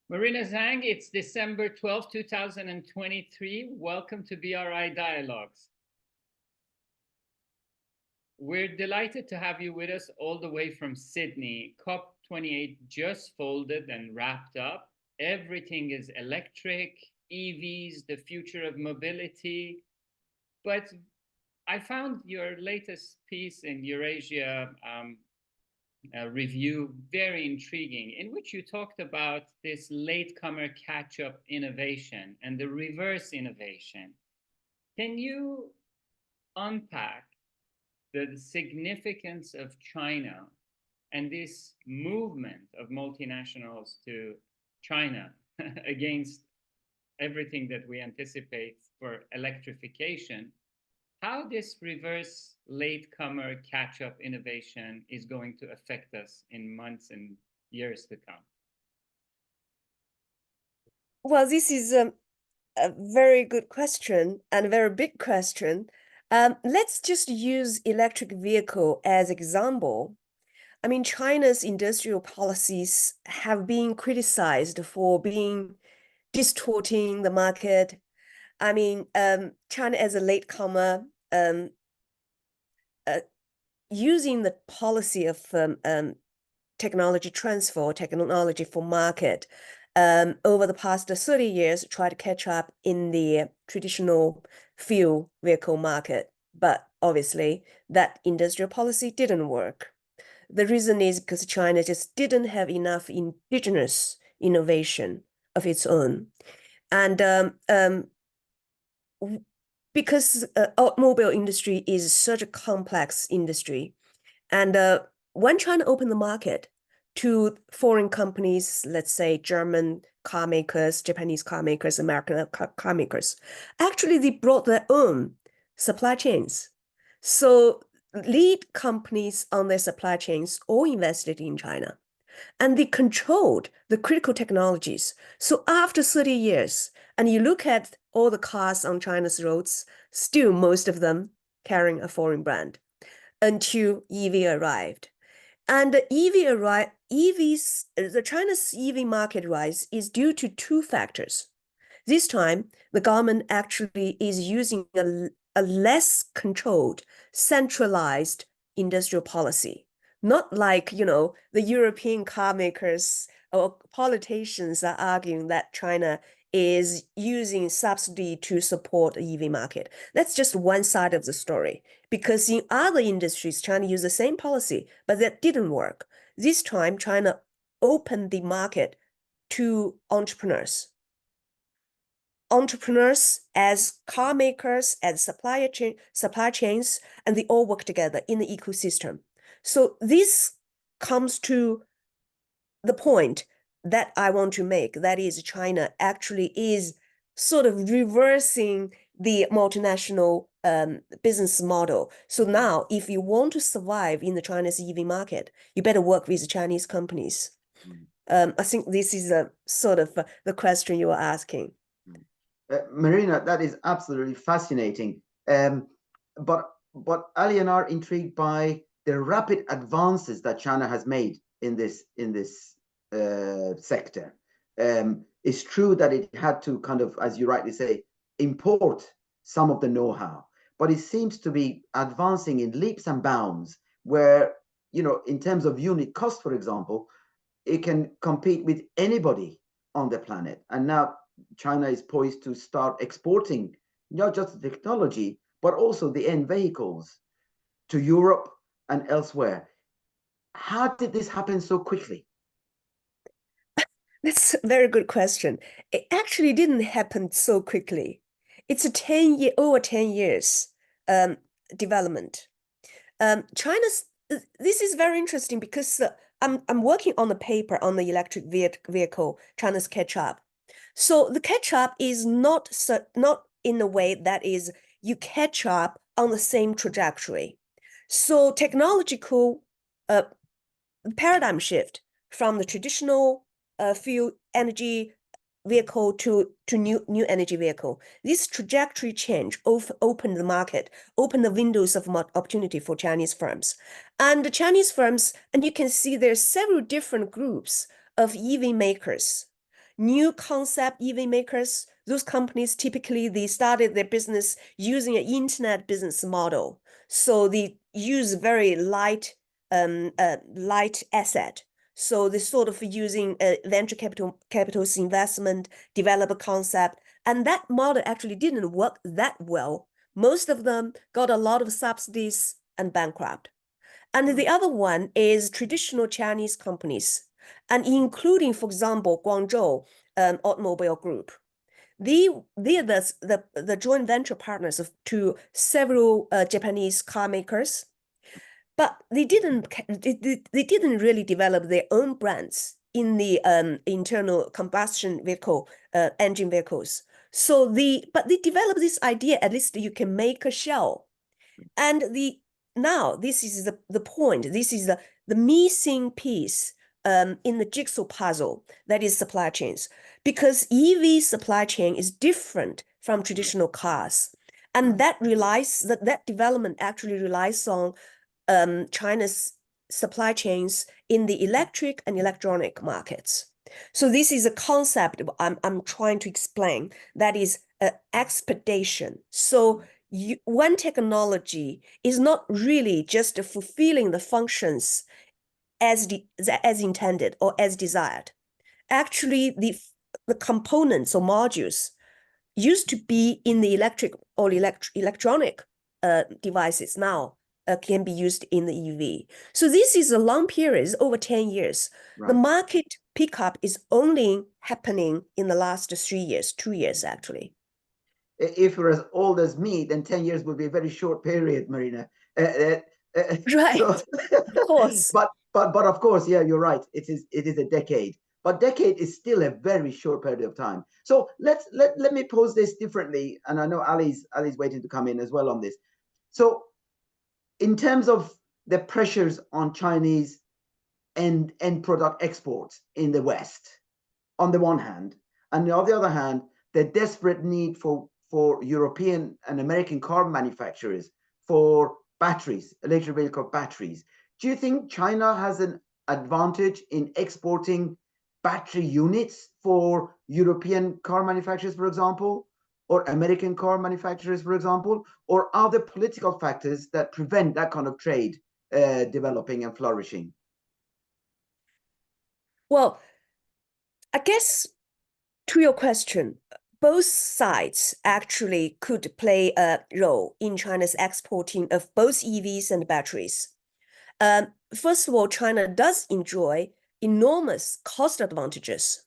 Marina, Zhang, it's December 12, 2023. Welcome to BRI Dialogues. We're delighted to have you with us all the way from Sydney. COP28 just folded and wrapped up. Everything is electric, EVs, the future of mobility. But I found your latest piece in Eurasia review very intriguing, in which you talked about this latecomer catch-up innovation and the reverse innovation. Can you unpack the significance of China and this movement of multinationals to China against everything that we anticipate for electrification, how this reverse latecomer catch-up innovation is going to affect us in months and years to come? Well, this is a very good question and a very big question. Let's just use electric vehicle as example. I mean, China's industrial policies have been criticized for being distorting the market. I mean, China as a latecomer, using the policy of technology transfer, technology for market, over the past 30 years, try to catch up in the traditional fuel vehicle market. But obviously, that industrial policy didn't work. The reason is because China just didn't have enough indigenous innovation of its own. And because automobile industry is such a complex industry, and when China opened the market to foreign companies, let's say German car makers, Japanese car makers, American car makers, actually they brought their own supply chains. So lead companies on their supply chains all invested in China, and they controlled the critical technologies. So after 30 years, and you look at all the cars on China's roads, still most of them carrying a foreign brand until EV arrived. And the the China's EV market rise is due to two factors. This time, the government actually is using a less controlled, centralized industrial policy. Not like, the European car makers or politicians are arguing that China is using subsidy to support the EV market. That's just one side of the story. Because in other industries, China used the same policy, but that didn't work. This time, China opened the market to entrepreneurs. Entrepreneurs as car makers, as supply chains, and they all work together in the ecosystem. So this comes to the point that I want to make, that is China actually is sort of reversing the multinational business model. So now if you want to survive in the Chinese EV market, you better work with Chinese companies. I think this is a sort of the question you are asking. Marina, that is absolutely fascinating. But Ali and I are intrigued by the rapid advances that China has made in this sector. It's true that it had to kind of, as you rightly say, import some of the know-how, but it seems to be advancing in leaps and bounds where, in terms of unit cost, for example, it can compete with anybody on the planet. And now China is poised to start exporting not just the technology, but also the end vehicles to Europe and elsewhere. How did this happen so quickly? That's a very good question. It actually didn't happen so quickly. It's a over 10 years development. This is very interesting because I'm working on a paper on the electric vehicle, China's catch-up. So the catch-up is not in a way that is you catch up on the same trajectory. So technological paradigm shift from the traditional fuel energy vehicle to new energy vehicle. This trajectory change opened the market, opened the windows of opportunity for Chinese firms. And the Chinese firms, and you can see there's several different groups of EV makers. new concept EV makers, those companies typically they started their business using an internet business model. So they use very light asset. So they sort of using venture capital's investment, develop a concept, and that model actually didn't work that well. Most of them got a lot of subsidies and bankrupt. And the other one is traditional Chinese companies, and including, for example, Guangzhou Automobile Group. They're the joint venture partners to several Japanese car makers, but they didn't really develop their own brands in the internal combustion vehicle engine vehicles. But they developed this idea, at least you can make a shell. And now this is the point. This is the missing piece in the jigsaw puzzle, that is supply chains, because EV supply chain is different from traditional cars, and that development actually relies on China's supply chains in the electric and electronic markets. So this is a concept I'm trying to explain, that is expedition. So one technology is not really just fulfilling the functions as intended or as desired. Actually, the components or modules used to be in the electric or electronic devices now can be used in the EV. So this is a long period, over 10 years. Right. The market pickup is only happening in the last 3 years, 2 years actually. If you're as old as me, then 10 years would be a very short period, Marina. Right, so, of course. But of course, yeah, you're right. It is a decade. But decade is still a very short period of time. So let me pose this differently. And I know Ali's waiting to come in as well on this. So in terms of the pressures on Chinese end product exports in the West, on the one hand, and on the other hand, the desperate need for European and American car manufacturers for batteries, electric vehicle batteries. Do you think China has an advantage in exporting battery units for European car manufacturers, for example, or American car manufacturers, for example, or are there political factors that prevent that kind of trade developing and flourishing? Well, I guess to your question, both sides actually could play a role in China's exporting of both EVs and batteries. First of all, China does enjoy enormous cost advantages.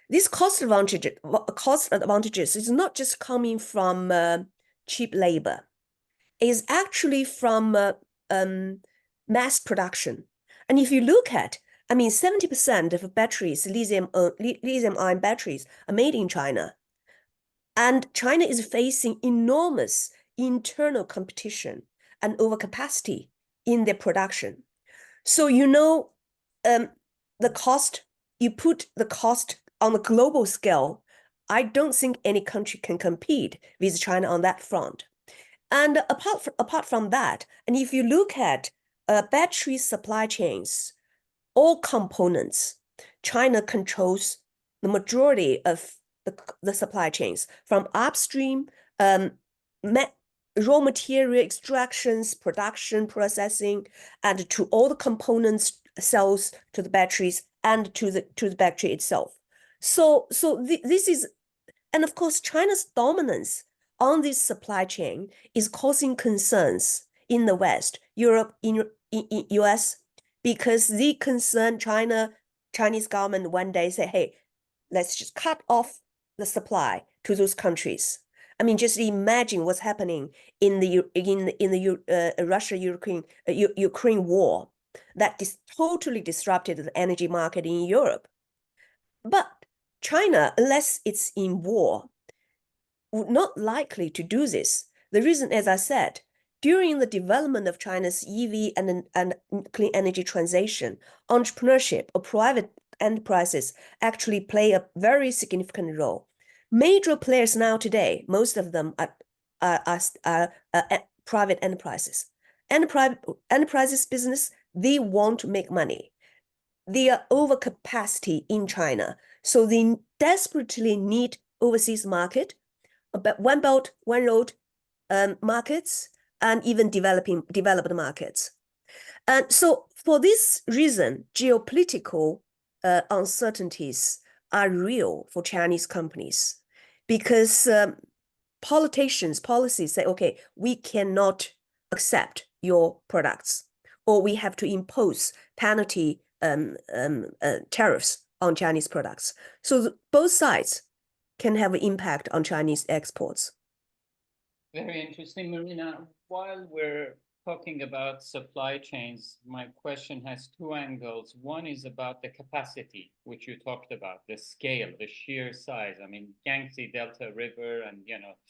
These cost advantages is not just coming from cheap labor. It is actually from mass production. And if you look at, 70% of batteries, lithium-ion batteries, are made in China. And China is facing enormous internal competition and overcapacity in their production. So the cost, you put the cost on a global scale, I don't think any country can compete with China on that front. And apart from that, and if you look at battery supply chains, all components, China controls the majority of the supply chains, from upstream raw material extractions, production, processing, and to all the components, cells, to the batteries, and to the battery itself. So this is, and of course, China's dominance on this supply chain is causing concerns in the West, Europe, in US, because the concern Chinese government one day say, hey, let's just cut off the supply to those countries. Just imagine what's happening in the Russia-Ukraine war that totally disrupted the energy market in Europe. But China, unless it's in war, would not likely to do this. The reason, as I said, during the development of China's EV and clean energy transition, entrepreneurship or private enterprises actually play a very significant role. Major players now today, most of them are private enterprises. Enterprises business, they want to make money. They are overcapacity in China, so they desperately need overseas market, but one belt, one road markets, and even developed markets. And so for this reason, geopolitical uncertainties are real for Chinese companies because policies say, okay, we cannot accept your products, or we have to impose penalty tariffs on Chinese products. So both sides can have an impact on Chinese exports. Very interesting, Marina. While we're talking about supply chains, my question has two angles. One is about the capacity, which you talked about, the scale, the sheer size. I mean, Yangtze Delta River and,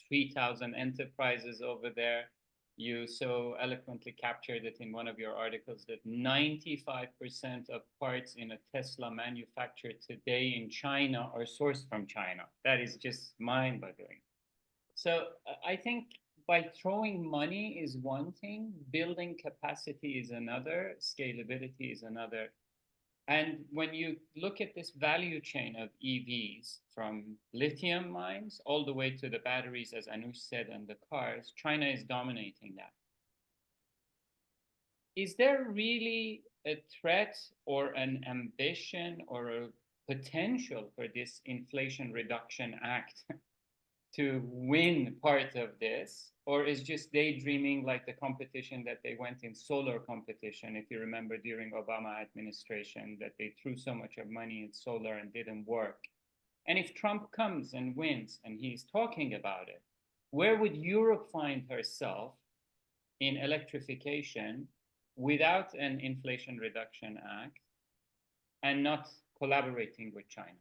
3,000 enterprises over there. You so eloquently captured it in one of your articles that 95% of parts in a Tesla manufactured today in China are sourced from China. That is just mind-boggling. So I think by throwing money is one thing, building capacity is another, scalability is another. And when you look at this value chain of EVs, from lithium mines all the way to the batteries, as Anush said, and the cars, China is dominating that. Is there really a threat or an ambition or a potential for this Inflation Reduction Act to win part of this, or is just daydreaming like the competition that they went in, solar competition, if you remember during Obama administration, that they threw so much of money in solar and didn't work? And if Trump comes and wins and he's talking about it, where would Europe find herself in electrification without an Inflation Reduction Act and not collaborating with China?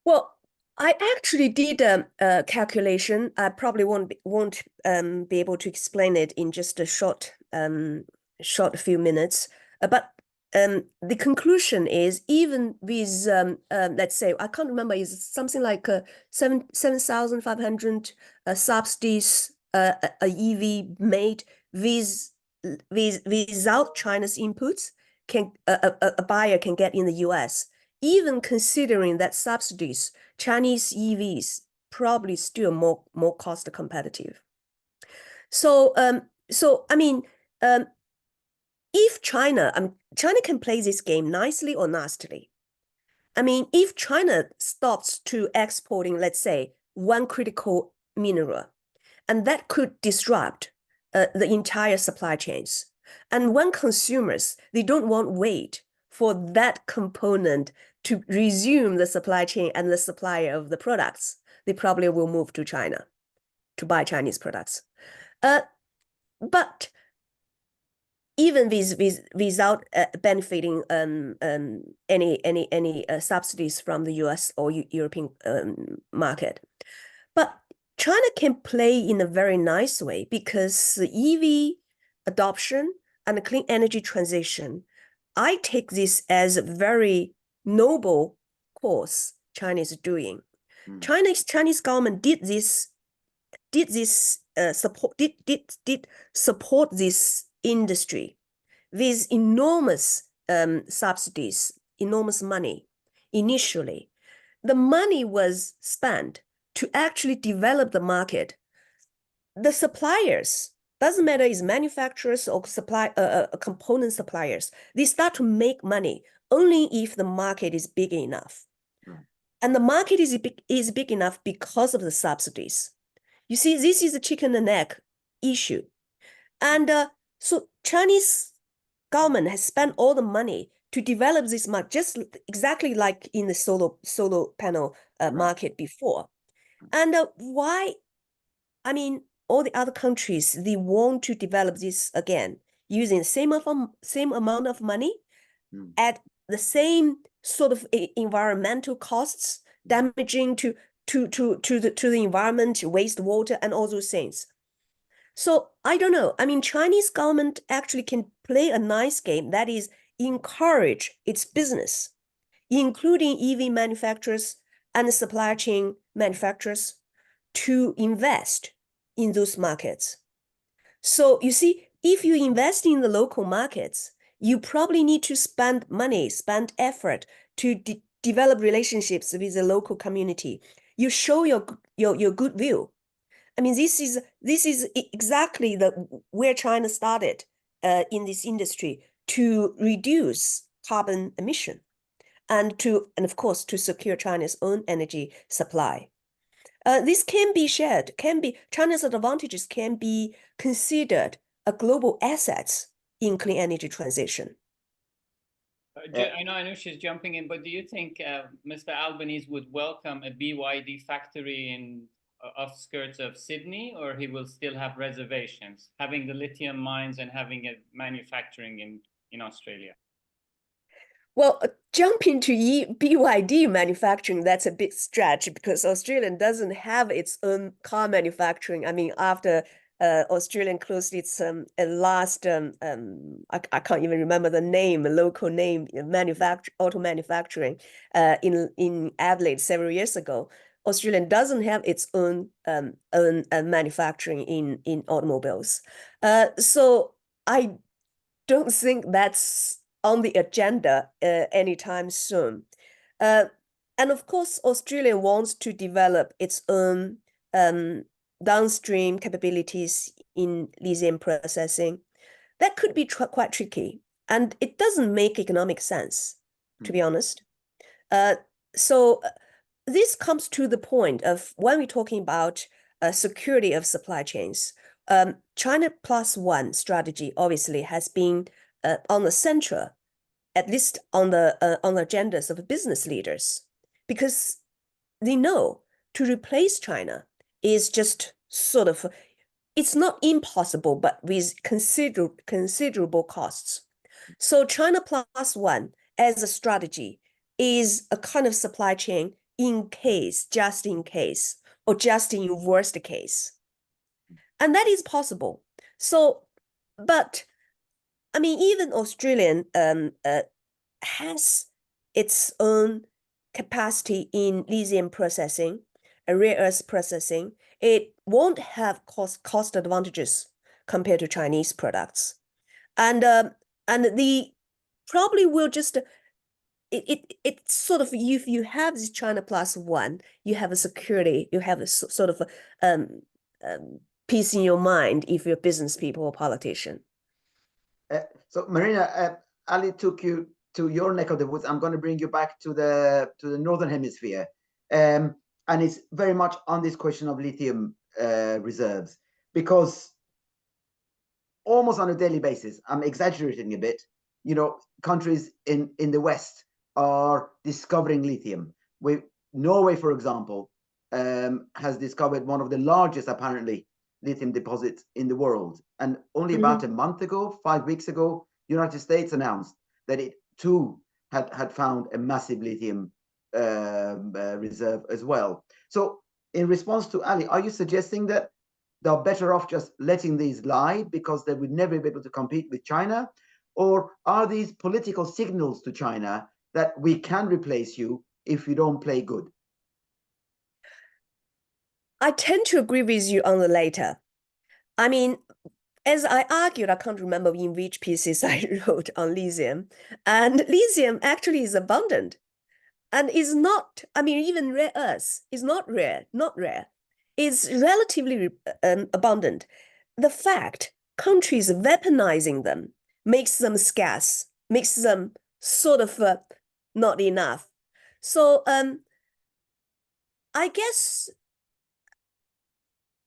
Well, I actually did a calculation. I probably won't be able to explain it in just a short few minutes. But the conclusion is, even with let's say, I can't remember, is something like 7,500 subsidies a EV made without China's inputs, a buyer can get in the US. Even considering that subsidies, Chinese EVs probably still more cost competitive. So I mean, if China can play this game nicely or nastily. I mean, if China stops to exporting, let's say, one critical mineral, and that could disrupt the entire supply chains. And when consumers, they don't want to wait for that component to resume the supply chain and the supplier of the products, they probably will move to China to buy Chinese products. But even without benefiting any subsidies from the US or European market, but China can play in a very nice way, because the EV adoption and the clean energy transition, I take this as a very noble course China is doing. Chinese government did support this industry with enormous subsidies, enormous money initially. The money was spent to actually develop the market. The suppliers, doesn't matter is manufacturers or component suppliers, they start to make money only if the market is big enough. And the market is big enough because of the subsidies. You see, this is a chicken and egg issue. And so Chinese government has spent all the money to develop this market, just exactly like in the solar panel market before. And why? I mean, all the other countries, they want to develop this again using the same amount of money at the same sort of environmental costs, damaging to the environment, wastewater, and all those things. So I don't know. I mean, Chinese government actually can play a nice game, that is encourage its business, including EV manufacturers and supply chain manufacturers, to invest in those markets. So you see, if you invest in the local markets, you probably need to spend money, spend effort to develop relationships with the local community. You show your goodwill. I mean, this is exactly where China started in this industry to reduce carbon emission and of course to secure China's own energy supply. This can be shared, China's advantages can be considered a global assets in clean energy transition. I know she's jumping in, but do you think Mr. Albanese would welcome a BYD factory in outskirts of Sydney, or he will still have reservations, having the lithium mines and having it manufacturing in Australia? Well, jumping to BYD manufacturing, that's a big stretch because Australia doesn't have its own car manufacturing. I mean, after Australian closed its last I can't even remember the name, local name, auto manufacturing in Adelaide several years ago. Australia doesn't have its own manufacturing in automobiles. So I don't think that's on the agenda anytime soon. And of course, Australia wants to develop its own downstream capabilities in lithium processing. That could be quite tricky, and it doesn't make economic sense, to be honest. So this comes to the point of when we're talking about security of supply chains. China Plus One strategy obviously has been on the center, at least on the agendas of business leaders, because they know to replace China is just sort of, it's not impossible, but with considerable costs. So China Plus One as a strategy is a kind of supply chain in case, just in case, or just in worst case. And that is possible. So, but I mean, even Australian has its own capacity in lithium processing, rare earth processing. It won't have cost advantages compared to Chinese products, and the probably will just it sort of, if you have this China Plus One, you have a security, you have a sort of peace in your mind if you're business people or politician. So Marina, Ali took you to your neck of the woods. I'm going to bring you back to the northern hemisphere, and it's very much on this question of lithium reserves, because almost on a daily basis, I'm exaggerating a bit, you know, countries in the West are discovering lithium. Norway, for example, has discovered one of the largest, apparently, lithium deposits in the world. And only about a month ago, 5 weeks ago, United States announced that it too had found a massive lithium reserve as well. So in response to Ali, are you suggesting that they're better off just letting these lie because they would never be able to compete with China? Or are these political signals to China that we can replace you if you don't play good? I tend to agree with you on the latter. I mean, as I argued, I can't remember in which pieces I wrote on lithium, and lithium actually is abundant and is not, I mean, even rare earths is not rare, is relatively abundant. The fact countries weaponizing them makes them scarce, makes them sort of not enough. So I guess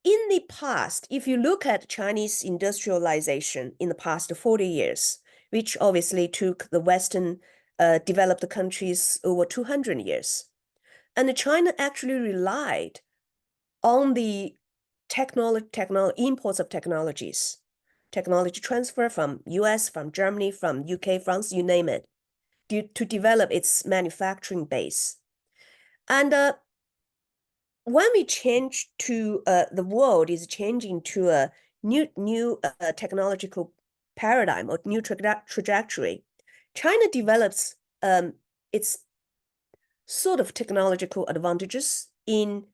in the past, if you look at Chinese industrialization in the past 40 years, which obviously took the Western developed countries over 200 years, and China actually relied on the imports of technologies, technology transfer from US, from Germany, from UK, France, you name it, to develop its manufacturing base. And when we change to the world is changing to a new technological paradigm or new trajectory, China develops its sort of technological advantages in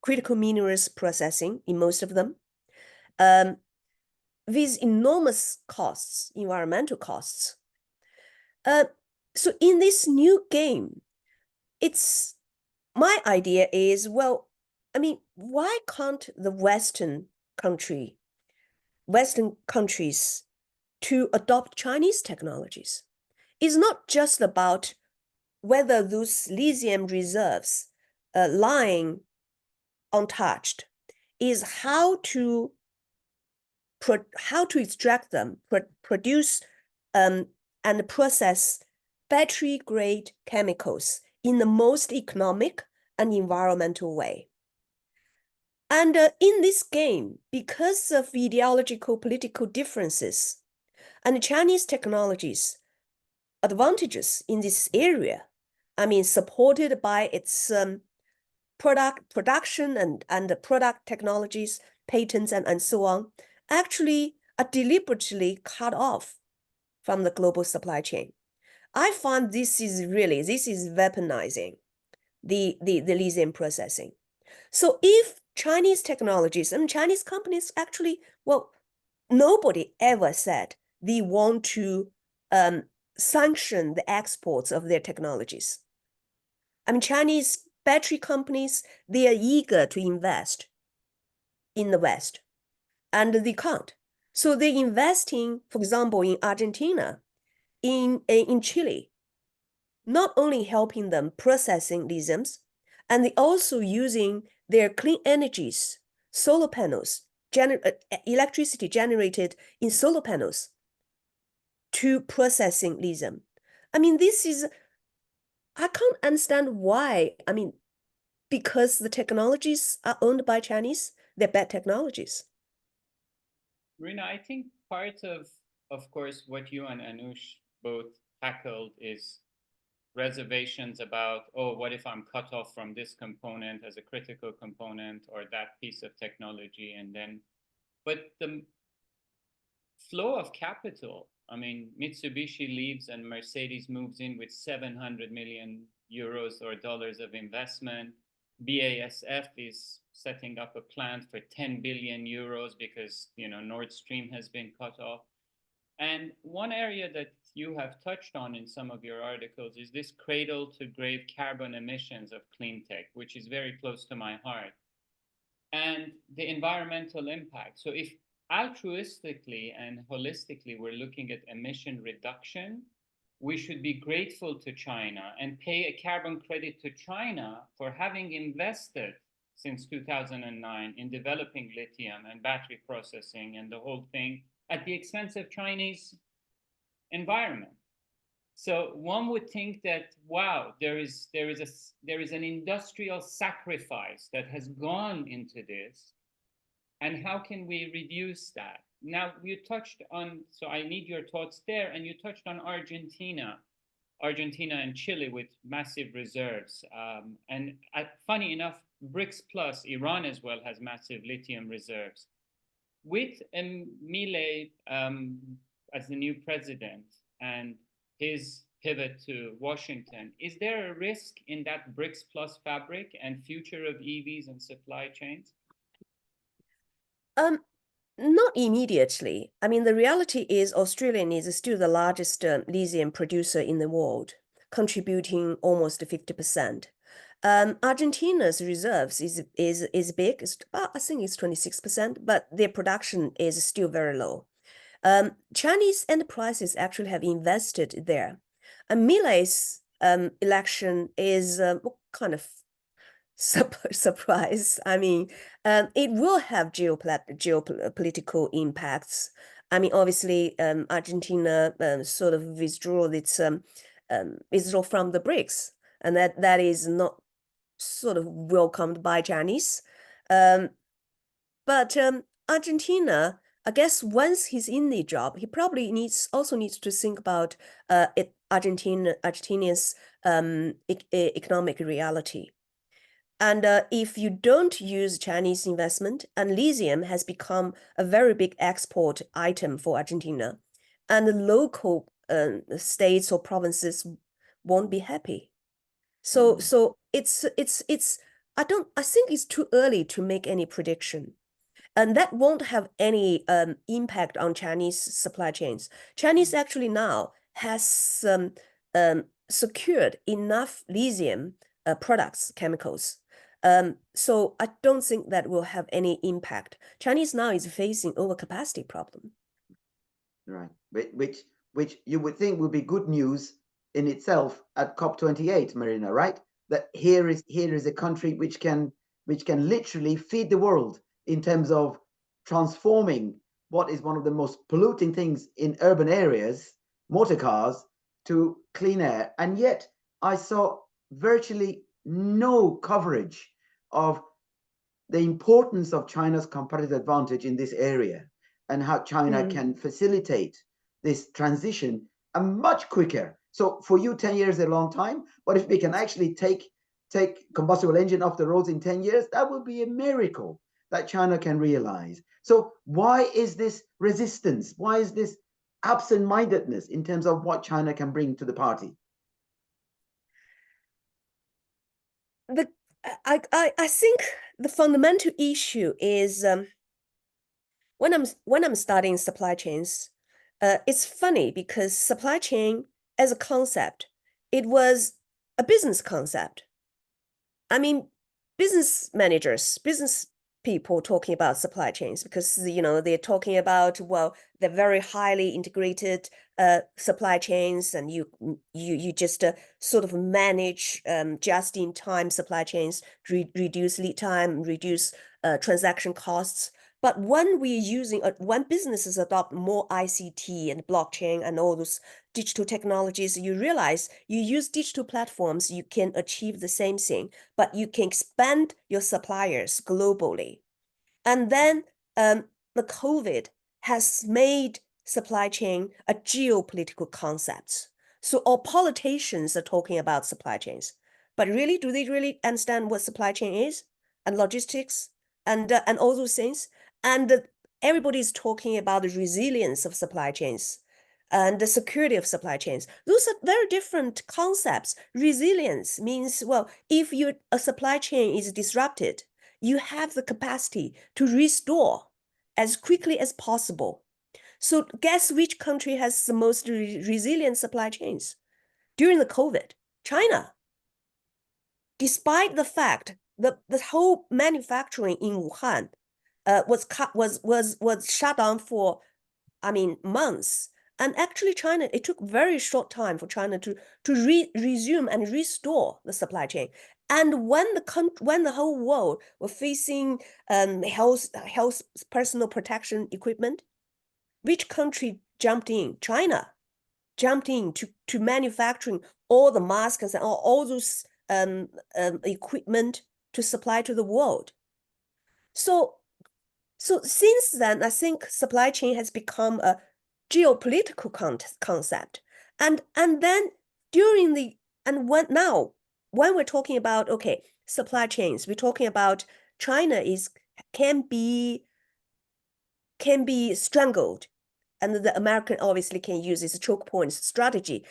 critical minerals processing, in most of them, with enormous costs, environmental costs. So in this new game, it's my idea is, well, I mean, why can't the Western countries to adopt Chinese technologies? It's not just about whether those lithium reserves lying untouched, is how to extract them, produce and process battery-grade chemicals in the most economic and environmental way. And in this game, because of ideological political differences and Chinese technologies advantages in this area, I mean, supported by its production and product technologies, patents, and so on, actually are deliberately cut off from the global supply chain. I find this is weaponizing the lithium processing. So if Chinese technologies and Chinese companies actually, well, nobody ever said they want to sanction the exports of their technologies. I mean, Chinese battery companies, they are eager to invest in the West, and they can't. So they're investing, for example, in Argentina, in Chile, not only helping them processing lithiums, and they also using their clean energies, solar panels, electricity generated in solar panels to processing lithium. I mean, I can't understand why. I mean, because the technologies are owned by Chinese, they're bad technologies. Marina, I think part of course, what you and Anush both tackled is reservations about, oh, what if I'm cut off from this component as a critical component or that piece of technology? And then, but the flow of capital, I mean, Mitsubishi leaves and Mercedes moves in with 700 million euros or dollars of investment. BASF is setting up a plant for 10 billion euros because, Nord Stream has been cut off. And one area that you have touched on in some of your articles is this cradle to grave carbon emissions of clean tech, which is very close to my heart, and the environmental impact. So if altruistically and holistically we're looking at emission reduction, we should be grateful to China and pay a carbon credit to China for having invested since 2009 in developing lithium and battery processing and the whole thing at the expense of Chinese environment. So one would think that, wow, there is an industrial sacrifice that has gone into this, and how can we reduce that? Now you touched on, so I need your thoughts there, and you touched on Argentina and Chile with massive reserves, and funny enough, BRICS plus Iran as well has massive lithium reserves. With Milei as the new president and his pivot to Washington, is there a risk in that BRICS plus fabric and future of EVs and supply chains? Not immediately. I mean, the reality is Australia is still the largest lithium producer in the world, contributing almost 50%. Argentina's reserves is big. I think it's 26%, but their production is still very low. Chinese enterprises actually have invested there. And Milei's election is kind of surprise. I mean, it will have geopolitical impacts. I mean, obviously, Argentina sort of withdraw from the BRICS, and that is not sort of welcomed by Chinese. But Argentina, I guess, once he's in the job, he probably also needs to think about Argentina's economic reality. And if you don't use Chinese investment, and lithium has become a very big export item for Argentina, and the local states or provinces won't be happy. So it's I think it's too early to make any prediction. And that won't have any impact on Chinese supply chains. Chinese actually now has secured enough lithium products, chemicals. So I don't think that will have any impact. Chinese now is facing overcapacity problem. Right, which you would think would be good news in itself at COP28, Marina, right? That here is a country which can literally feed the world in terms of transforming what is one of the most polluting things in urban areas, motor cars, to clean air. And yet I saw virtually no coverage of the importance of China's competitive advantage in this area and how China can facilitate this transition much quicker. So for you, 10 years is a long time, but if we can actually take combustible engine off the roads in 10 years, that would be a miracle that China can realize. So why is this resistance? Why is this absent-mindedness in terms of what China can bring to the party? I think the fundamental issue is when I'm studying supply chains, it's funny because supply chain as a concept, it was a business concept. I mean, business managers, business people talking about supply chains because they're talking about, well, they're very highly integrated supply chains, and you just sort of manage just in time supply chains, reduce lead time, reduce transaction costs. But when when businesses adopt more ICT and blockchain and all those digital technologies, you realize you use digital platforms, you can achieve the same thing, but you can expand your suppliers globally. And then the COVID has made supply chain a geopolitical concept. So all politicians are talking about supply chains, but really, do they really understand what supply chain is and logistics and all those things? And everybody's talking about the resilience of supply chains and the security of supply chains. Those are very different concepts. Resilience means, well, if a supply chain is disrupted, you have the capacity to restore as quickly as possible. So guess which country has the most resilient supply chains? During the COVID, China. Despite the fact that the whole manufacturing in Wuhan was shut down for, months. And actually China, it took very short time for China to resume and restore the supply chain. And when the whole world were facing health personal protection equipment, which country jumped in? China jumped in to manufacturing all the masks and all those equipment to supply to the world. So since then, I think supply chain has become a geopolitical concept. And then when we're talking about, okay, supply chains, we're talking about China can be strangled. And the American obviously can use its choke point strategy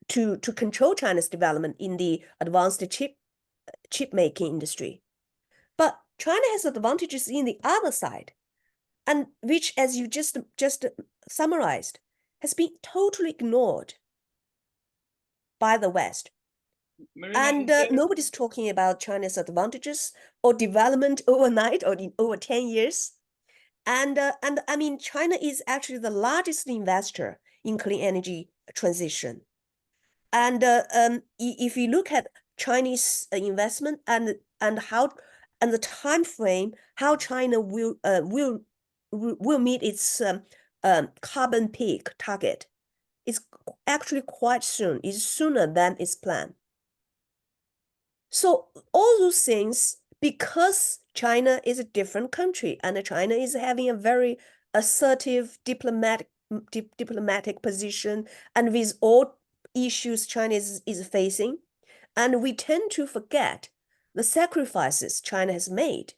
to control China's development in the advanced chip making industry. But China has advantages in the other side, and which, as you just summarized, has been totally ignored by the West. Marina, and nobody's talking about China's advantages or development overnight or in over 10 years. And I mean, China is actually the largest investor in clean energy transition. And if you look at Chinese investment and the time frame, how China will meet its carbon peak target, it's actually quite soon. It's sooner than it's planned. So all those things, because China is a different country and China is having a very assertive diplomatic position, and with all issues China is facing, and we tend to forget the sacrifices China has made,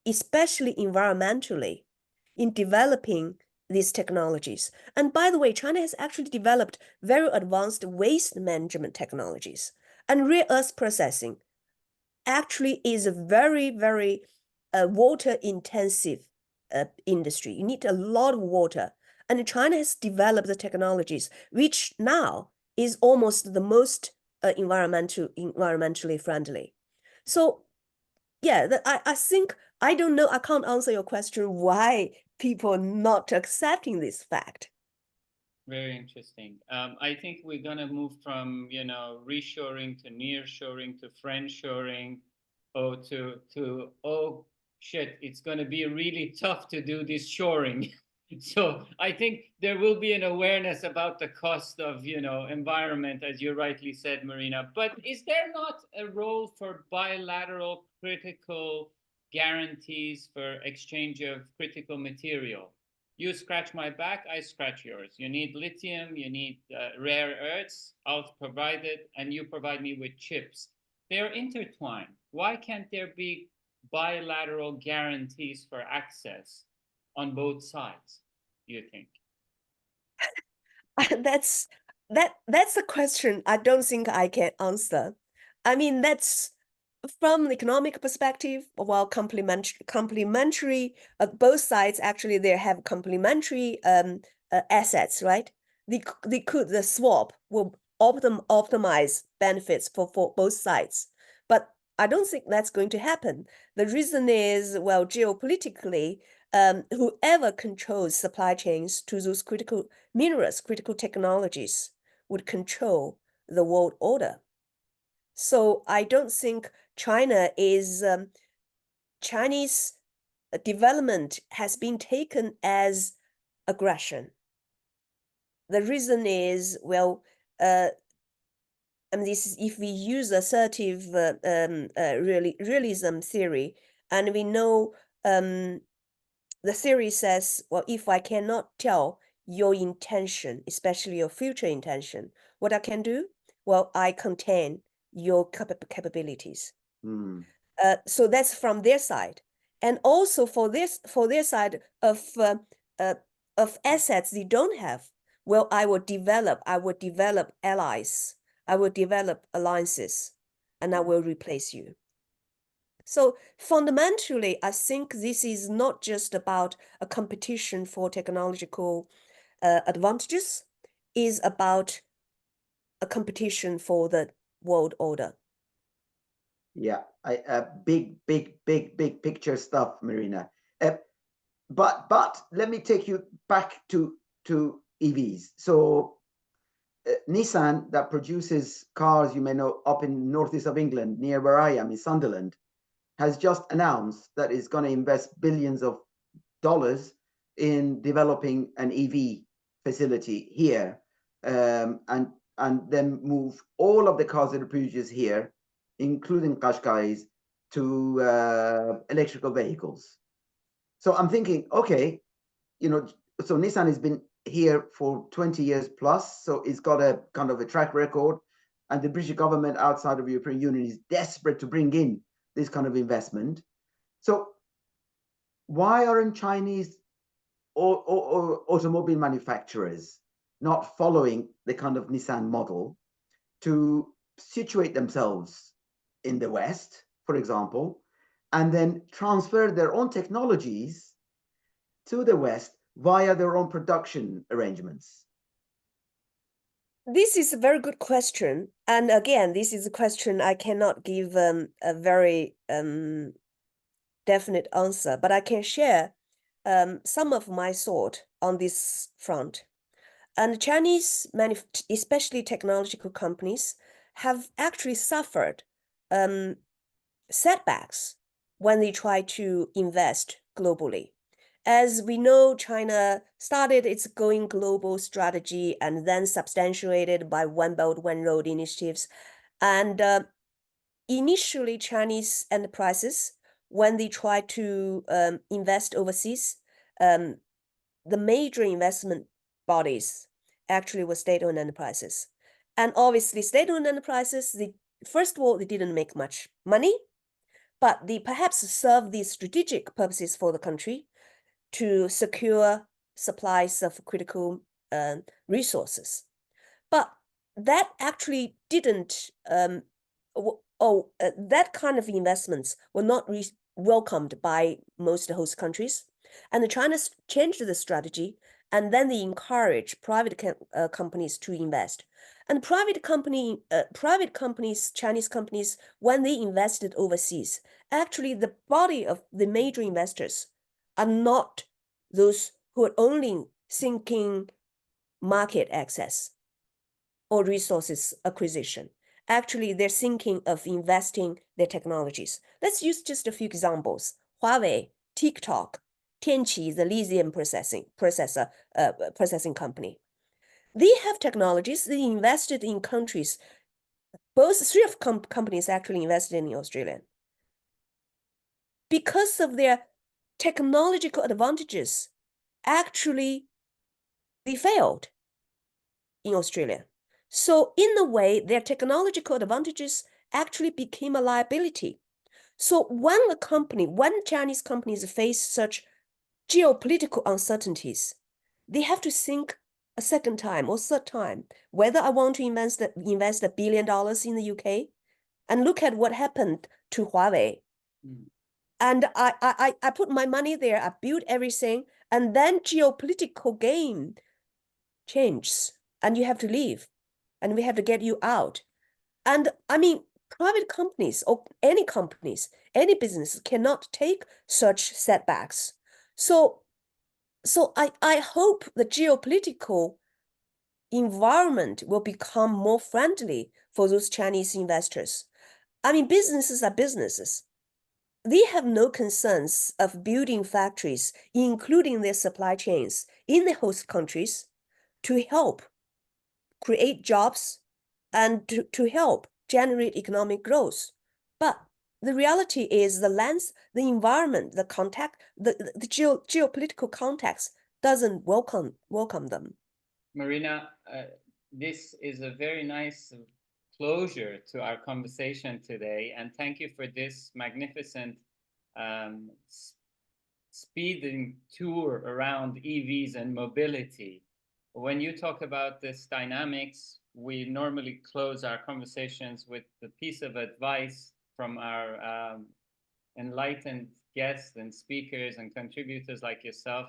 especially environmentally, in developing these technologies. And by the way, China has actually developed very advanced waste management technologies, and rare earth processing actually is a very, very water intensive industry. You need a lot of water. And China has developed the technologies, which now is almost the most environmentally friendly. So yeah, I think, I don't know, I can't answer your question why people are not accepting this fact. Very interesting. I think we're gonna move from, you know, reshoring to nearshoring to friendshoring, oh shit, it's gonna be really tough to do this shoring. So I think there will be an awareness about the cost of, you know, environment, as you rightly said, Marina. But is there not a role for bilateral critical guarantees for exchange of critical material? You scratch my back, I scratch yours. You need lithium, you need rare earths, I'll provide it, and you provide me with chips. They're intertwined. Why can't there be bilateral guarantees for access on both sides, do you think? That's a question I don't think I can answer. I mean, that's from an economic perspective, while complementary, both sides actually they have complementary assets, right? The swap will optimize benefits for both sides. But I don't think that's going to happen. The reason is, well, geopolitically, whoever controls supply chains to those critical minerals, critical technologies, would control the world order. So I don't think Chinese development has been taken as aggression. The reason is, well, I mean, this is if we use assertive realism theory, and we know the theory says, well, if I cannot tell your intention, especially your future intention, what I can do? Well, I contain your capabilities. Mm. So that's from their side, and also for their side of assets they don't have. Well, I will develop allies, I will develop alliances, and I will replace you. So fundamentally, I think this is not just about a competition for technological advantages, is about a competition for the world order. Yeah, big picture stuff, Marina. But let me take you back to EVs. So Nissan, that produces cars, you may know, up in northeast of England, near where I am, in Sunderland, has just announced that it's going to invest billions of dollars in developing an EV facility here, and then move all of the cars that are produced here, including Qashqai's, to electrical vehicles. So I'm thinking, okay, you know, so Nissan has been here for 20 years plus, so it's got a kind of a track record, and the British government outside of the European Union is desperate to bring in this kind of investment. So why aren't Chinese or automobile manufacturers not following the kind of Nissan model to situate themselves in the West, for example, and then transfer their own technologies to the West via their own production arrangements? This is a very good question. And again, this is a question I cannot give a very definite answer, but I can share some of my thought on this front. And Chinese, especially technological companies, have actually suffered setbacks when they try to invest globally. As we know, China started its going global strategy and then substantiated by One Belt, One Road initiatives. And initially, Chinese enterprises, when they try to invest overseas, the major investment bodies actually were state-owned enterprises. And obviously, state-owned enterprises, first of all, they didn't make much money, but they perhaps serve the strategic purposes for the country to secure supplies of critical resources. But that actually didn't, that kind of investments were not welcomed by most host countries. And China changed the strategy, and then they encourage private companies to invest. And private companies, Chinese companies, when they invested overseas, actually the body of the major investors are not those who are only thinking market access or resources acquisition. Actually, they're thinking of investing their technologies. Let's use just a few examples. Huawei, TikTok, Tianqi, the lithium processing company. They have technologies. They invested in countries. Three of companies actually invested in Australia. Because of their technological advantages, actually, they failed in Australia. So in a way, their technological advantages actually became a liability. So when Chinese companies face such geopolitical uncertainties, they have to think a second time or third time whether I want to invest $1 billion in the UK, and look at what happened to Huawei. And I put my money there, I built everything, and then geopolitical game changes, and you have to leave, and we have to get you out. And I mean, private companies or any companies, any business cannot take such setbacks. So I hope the geopolitical environment will become more friendly for those Chinese investors. I mean, businesses are businesses. They have no concerns of building factories, including their supply chains in the host countries, to help create jobs and to help generate economic growth. But the reality is the environment, the context, the geopolitical context doesn't welcome them. Marina, this is a very nice closure to our conversation today, and thank you for this magnificent speeding tour around EVs and mobility. When you talk about this dynamics, we normally close our conversations with the piece of advice from our enlightened guests and speakers and contributors like yourself.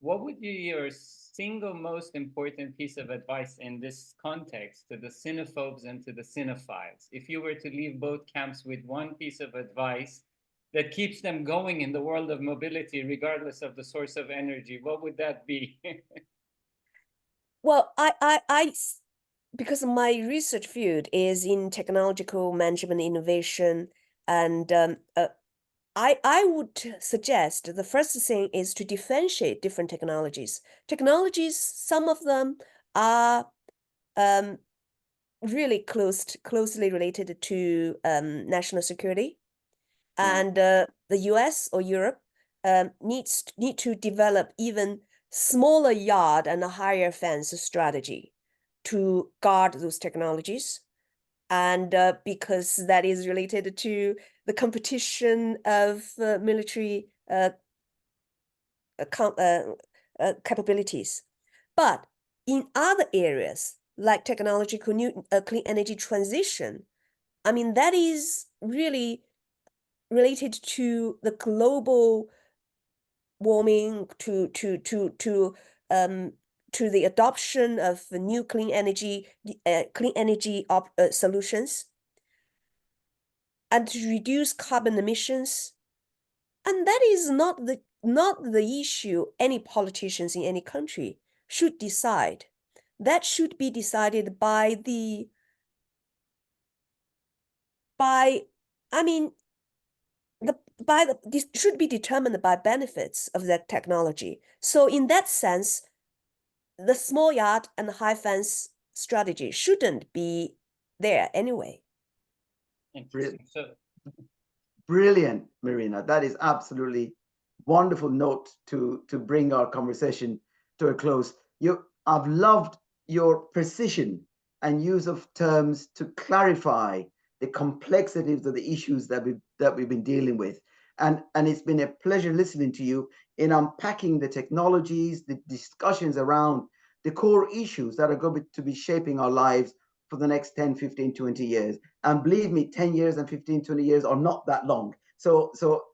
What would be your single most important piece of advice in this context to the cinephobes and to the cinephiles? If you were to leave both camps with one piece of advice that keeps them going in the world of mobility, regardless of the source of energy, what would that be? Well, because my research field is in technological management innovation, and I would suggest the first thing is to differentiate different technologies. Some of them are really closely related to national security, and the US or Europe need to develop even smaller yard and a higher fence strategy to guard those technologies. And because that is related to the competition of military capabilities. But in other areas, like technological clean energy transition, I mean, that is really related to the global warming, to the adoption of new clean energy solutions, and to reduce carbon emissions. And that is not the issue any politicians in any country should decide. That should be decided this should be determined by benefits of that technology. So in that sense, the small yard and high fence strategy shouldn't be there anyway. Interesting. Brilliant, Marina. That is absolutely wonderful note to bring our conversation to a close. I've loved your precision and use of terms to clarify the complexities of the issues that we've been dealing with. And it's been a pleasure listening to you in unpacking the technologies, the discussions around the core issues that are going to be shaping our lives for the next 10, 15, 20 years. And believe me, 10 years and 15, 20 years are not that long. So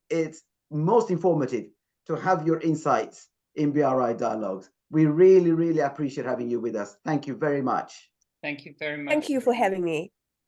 it's most informative to have your insights in BRI Dialogues. We really, really appreciate having you with us. Thank you very much. Thank you very much. Thank you for having me.